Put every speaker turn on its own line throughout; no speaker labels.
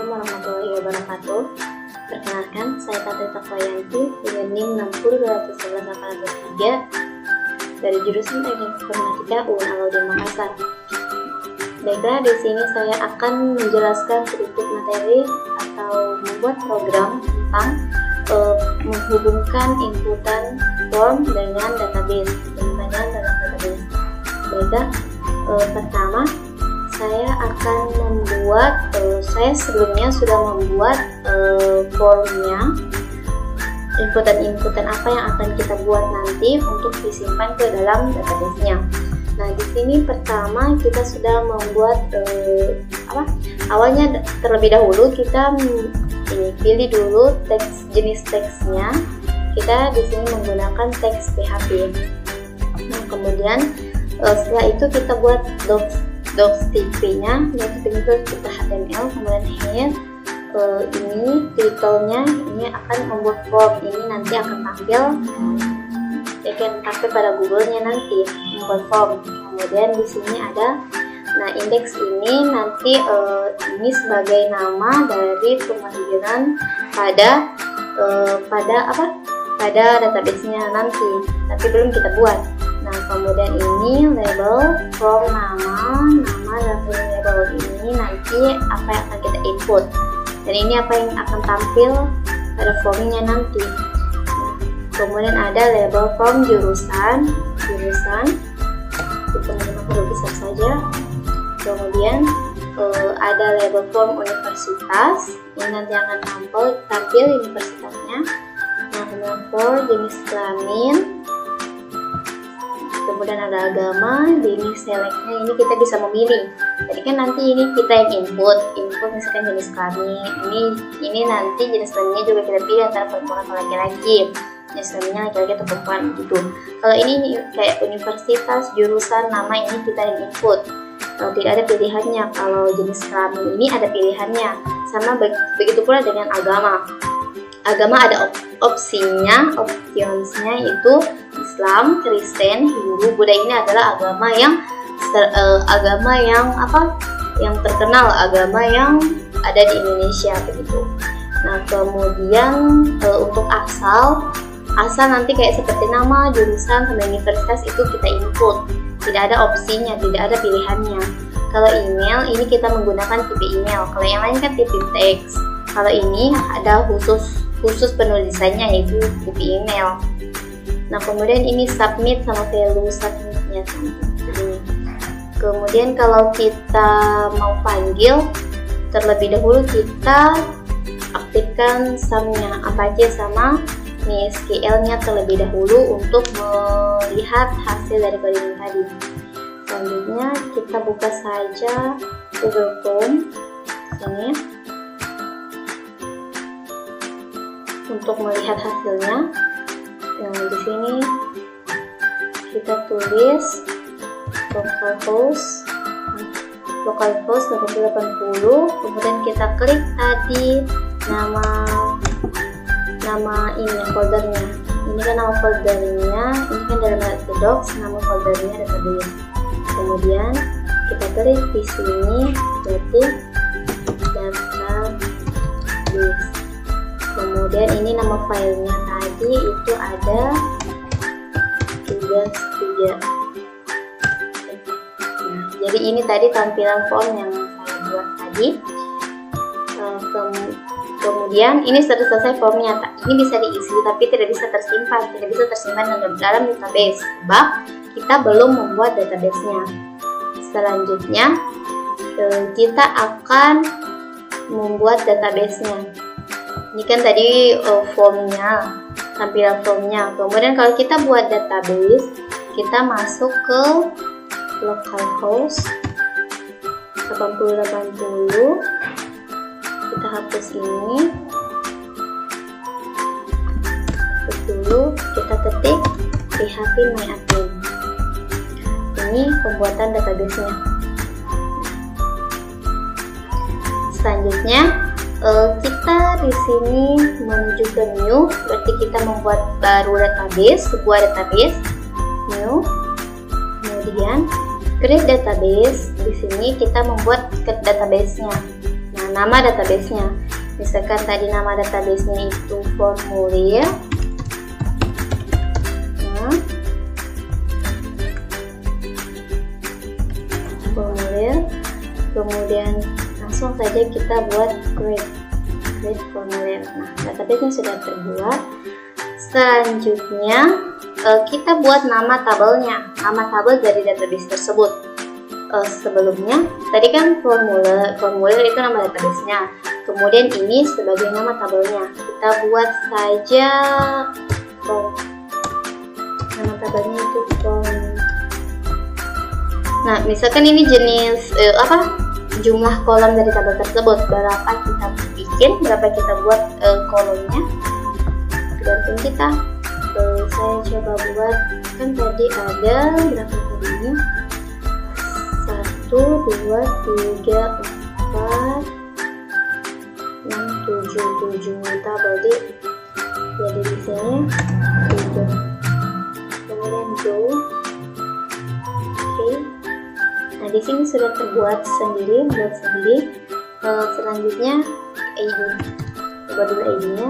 Assalamualaikum warahmatullahi wabarakatuh. Perkenalkan, saya Tata Takwayanti dengan NIM 6011883 dari jurusan Teknik Informatika UIN Alauddin Makassar. Baiklah, di sini saya akan menjelaskan sedikit materi atau membuat program tentang menghubungkan inputan form dengan database. Baiklah, pertama saya akan membuat, saya sebelumnya sudah membuat formnya, inputan apa yang akan kita buat nanti untuk disimpan ke dalam database-nya. Nah, di sini pertama kita sudah membuat awalnya terlebih dahulu kita pilih dulu jenis teksnya. Kita di sini menggunakan teks PHP. Nah, kemudian setelah itu kita buat docstp-nya, yaitu kita HTML, kemudian head, ini title-nya ini akan membuat form, ini nanti akan tampil pada Google-nya nanti membuat form. Kemudian di sini ada, nah indeks ini nanti ini sebagai nama dari pemanggilan pada database-nya nanti, tapi belum kita buat. Nah, kemudian ini label form nama dan label ini nanti apa yang akan kita input, dan ini apa yang akan tampil pada formnya nanti. Nah, kemudian ada label form jurusan itu menggunakan besar saja. Kemudian ada label form universitas, ini nanti akan tampil universitasnya. Nah, kemudian for jenis kelamin, kemudian ada agama, jenis selectnya ini kita bisa memilih. Jadi kan nanti ini kita yang input misalkan jenis kelamin, ini nanti jenis kelaminnya juga kita pilih antara perempuan atau laki-laki, jenis kelaminnya laki-laki atau perempuan gitu. Kalau ini kayak universitas, jurusan, nama, ini kita yang input. Kalau tidak ada pilihannya, kalau jenis kelamin ini ada pilihannya. Sama begitu pula dengan agama. Agama ada opsionsnya itu Islam, Kristen, Hindu, Buddha. Ini adalah agama yang terkenal, agama yang ada di Indonesia begitu. Nah, kemudian untuk asal nanti kayak seperti nama, jurusan, sama universitas itu kita input. Tidak ada opsinya, tidak ada pilihannya. Kalau email ini kita menggunakan tipe email. Kalau yang lain kan tipe teks. Kalau ini ada khusus penulisannya, yaitu tipe email. Nah, kemudian ini submit sama value submitnya. Kemudian kalau kita mau panggil, terlebih dahulu kita aktifkan sumnya apa aja sama MySQL-nya terlebih dahulu untuk melihat hasil dari coding tadi. Selanjutnya kita buka saja Google Chrome sini untuk melihat hasilnya. Yang di sini kita tulis localhost 8080, kemudian kita klik tadi nama ini foldernya. Ini kan nama foldernya, ini kan dalam docs, nama foldernya database. Kemudian kita klik di sini database. Kemudian ini nama filenya tadi itu ada 3. Nah, jadi ini tadi tampilan form yang saya buat tadi. Kemudian ini sudah selesai formnya. Ini bisa diisi tapi tidak bisa tersimpan dalam database sebab kita belum membuat database-nya. Selanjutnya kita akan membuat database-nya. Ini kan tadi formnya, tampilan formnya. Kemudian kalau kita buat database, kita masuk ke localhost 8080. Kita hapus ini. Dulu kita ketik php_myadmin. Ini pembuatan database-nya. Selanjutnya kita di sini menuju ke new, berarti kita membuat sebuah database new. Kemudian create database, di sini kita membuat database-nya. Nah, nama databasenya. Misalkan tadi nama databasenya itu formulir. Nah, formulir. Kemudian langsung saja kita buat create formulir. Nah, databasenya sudah terbuat. Selanjutnya kita buat nama tabelnya, nama tabel dari database tersebut. Sebelumnya tadi kan formulir itu nama databasenya, kemudian ini sebagai nama tabelnya. Kita buat saja nama tabelnya itu form. Nah, misalkan ini jenis jumlah kolom dari tabel tersebut, berapa kita bikin, berapa kita buat kolomnya, tergantung kita. Saya coba buat, kan tadi ada berapa tadinya, 1, 2, 3, 4, 6, 7 tabel jadi di sini 7. Kemudian go. Oke. Nah, di sini sudah terbuat sendiri, selanjutnya ID. Coba dulu ID-nya.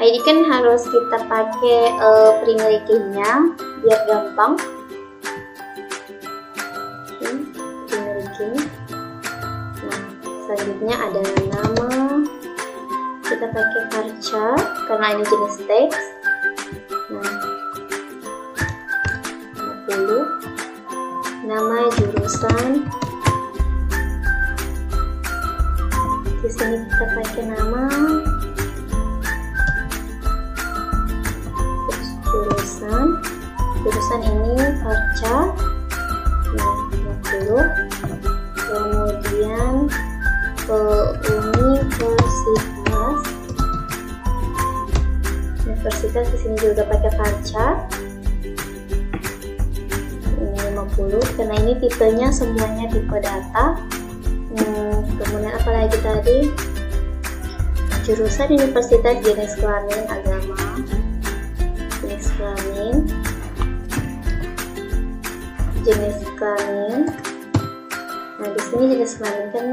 ID kan harus kita pakai primary key-nya biar gampang. Oke, primary key. Nah, selanjutnya ada nama. Kita pakai varchar karena ini jenis teks. Nah, 50. Nama jurusan. Di sini kita pakai nama. Jurusan ini varchar. Nah, 50. Kemudian universitas di sini juga pakai varchar. Ini 50 karena ini tipenya semuanya tipe data. Kemudian apalagi tadi, jurusan universitas, jenis kelamin, agama, jenis kelamin. Nah, di sini jenis kelamin kan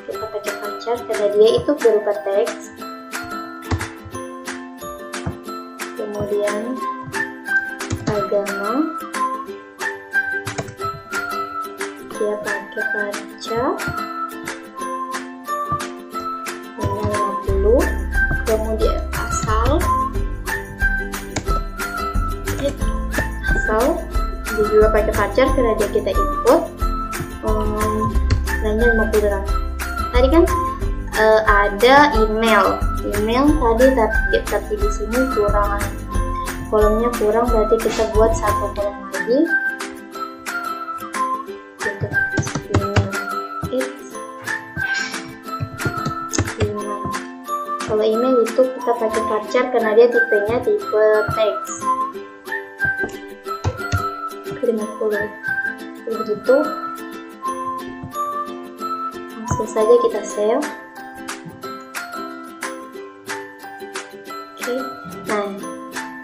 kita pakai varchar karena dia itu berupa teks. Kemudian agama, dia pakai varchar. Ini 50. Kemudian asal dia juga pakai varchar karena dia kita input. Nanya 58. Tadi kan ada email tapi di sini kurang, kolomnya kurang, berarti kita buat satu kolom lagi. Email. Kalau email itu kita pakai varchar karena dia tipenya tipe teks. 50. Begitu. Langsung saja kita save. Oke. Nah,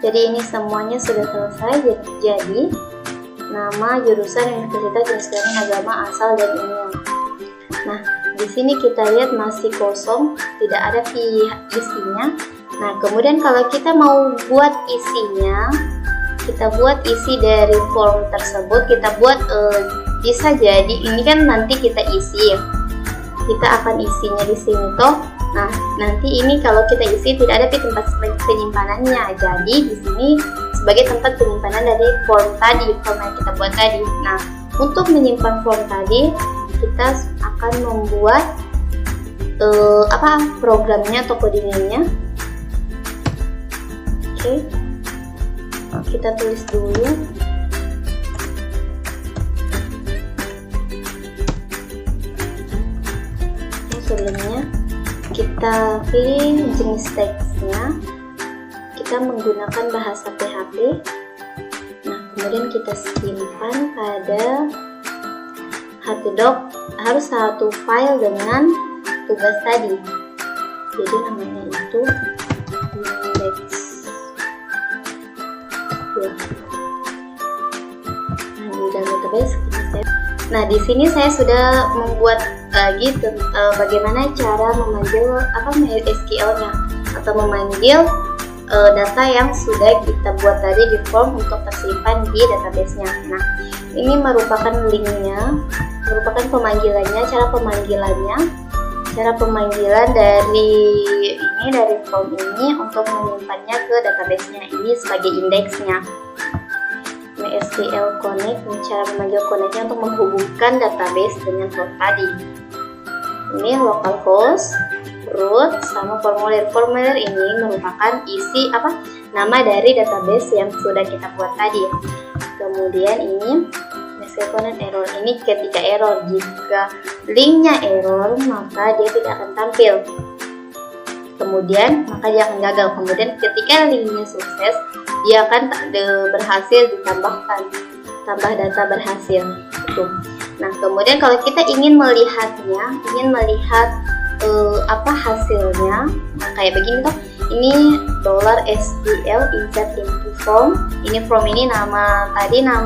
jadi ini semuanya sudah selesai. Jadi nama, jurusan, universitas, jenis kelamin, agama, asal, dan email. Nah, di sini kita lihat masih kosong, tidak ada isinya. Nah, kemudian kalau kita mau buat isinya, kita buat isi dari form tersebut, kita buat bisa jadi ini kan nanti kita isi, kita akan isinya di sini toh. Nah, nanti ini kalau kita isi tidak ada tempat penyimpanannya, jadi di sini sebagai tempat penyimpanan dari form tadi, form yang kita buat tadi. Nah, untuk menyimpan form tadi kita akan membuat programnya atau kodenya. Oke. Kita tulis dulu. Sebelumnya kita pilih jenis teksnya, kita menggunakan bahasa PHP. Nah, kemudian kita simpan pada harddoc, harus satu file dengan tugas tadi, jadi namanya itu index. Nah, di dalam database kita save. Nah, di sini saya sudah membuat bagaimana cara memanggil MySQL-nya atau memanggil data yang sudah kita buat tadi di form untuk tersimpan di database-nya. Nah, ini merupakan linknya, merupakan pemanggilannya, cara pemanggilan dari form ini untuk menyimpannya ke database-nya. Ini sebagai indeksnya. MySQL Connect, cara memanggil connect-nya untuk menghubungkan database dengan host tadi. Ini localhost, root, sama formulir. Formulir ini merupakan isi nama dari database yang sudah kita buat tadi. Kemudian ini MySQL Connect error. Ini ketika error, jika linknya error maka dia tidak akan tampil. Kemudian maka dia akan gagal. Kemudian ketika linknya sukses, dia akan berhasil ditambahkan, tambah data berhasil. Itu. Nah, kemudian kalau kita ingin melihat hasilnya, nah kayak begini toh. Ini $SQL insert into form. Ini form ini nama tabelnya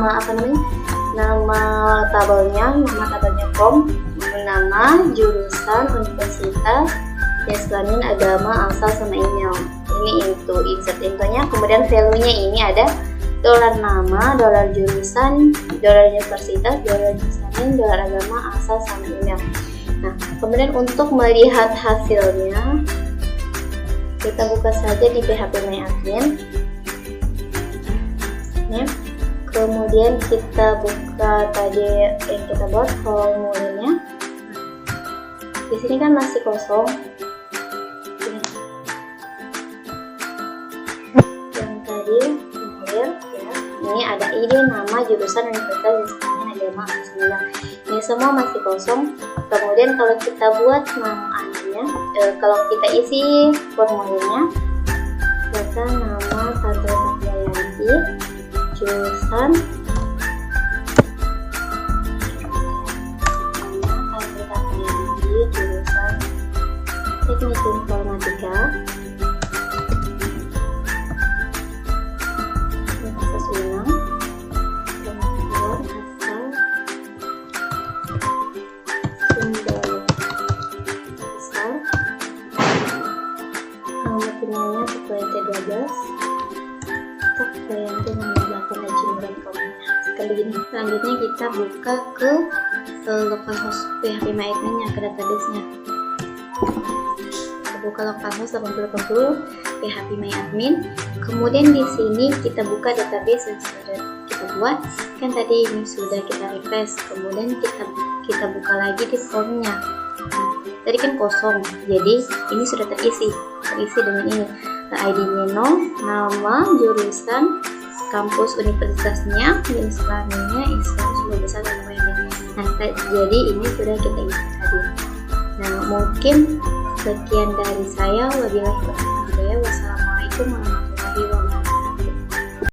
form, nama, jurusan, universitas, jenis kelamin, agama, asal, sama email. Ini insert intonya. Kemudian value-nya ini ada $nama, $jurusan, $universitas, $jenis kelamin, $agama, asal, sama email. Nah, kemudian untuk melihat hasilnya, kita buka saja di phpMyAdmin. Ya. Kemudian kita buka tadi yang kita buat formulirnya. Di sini kan masih kosong. Yang tadi formulir, ya. Ini ada ID, nama, jurusan, universitas, jenis agama, asal. Ini semua masih kosong. Kemudian kalau kita buat kalau kita isi formulirnya, data nama Sandra Safiayanti, jurusan Teknik Informatika, bahasa Sunda, kemudian asal Sunda besar, alamat emailnya Safiayanti12, Safiayanti@gmail.com. Begini. Selanjutnya kita buka ke localhost phpMyAdmin-nya, ke database-nya. Kita buka localhost 8080 phpMyAdmin. Kemudian di sini kita buka database yang sudah kita buat. Kan tadi ini sudah kita refresh. Kemudian kita buka lagi di formnya. Nah, tadi kan kosong. Jadi ini sudah terisi dengan ini. ID-nya nama, jurusan, kampus universitasnya, jenis kelaminnya, Islam, seluruh besar, dan lain-lain. Nah, jadi ini sudah kita isi tadi. Nah, mungkin sekian dari saya. Wassalamualaikum warahmatullahi wabarakatuh.